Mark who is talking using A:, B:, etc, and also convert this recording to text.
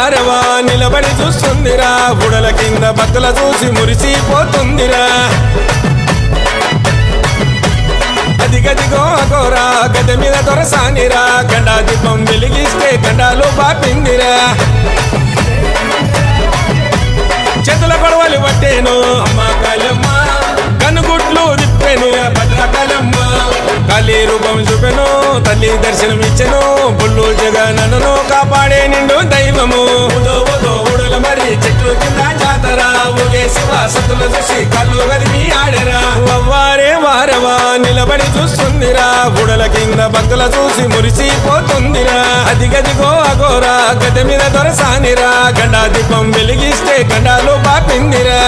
A: వారవా నిలబడి చూస్తుందిరా బుడల కింద భక్తుల చూసి మురిసిపోతుందిరా అదిగదిగో అగోరా గద మీద దొరసానిరా గండా దీపం వెలిగిస్తే గండాలు బాపిందిరా చేతుల గొడవలు పట్టేను అమ్మ కాళమ్మ కనుగుట్లు తిప్పెను భద్రకాళమ్మ కాళీ రూపం చూపెను తల్లి దర్శనం ఇచ్చెను బుల్లు జగనను కాపాడే నిండు దైవము ఊడల మరి చెట్లు కింద జాతర ఊగే శివ సతుల చూసి కళ్ళు గదిమి ఆడరా వారే వారవా నిలబడి చూస్తుందిరా బుడల కింద భక్తుల చూసి మురిసిపోతుందిరా అదిగదిగో అగోరా గద మీద దొరసానిరా గండా దీపం వెలిగిస్తే గండాలు బాపిందిరా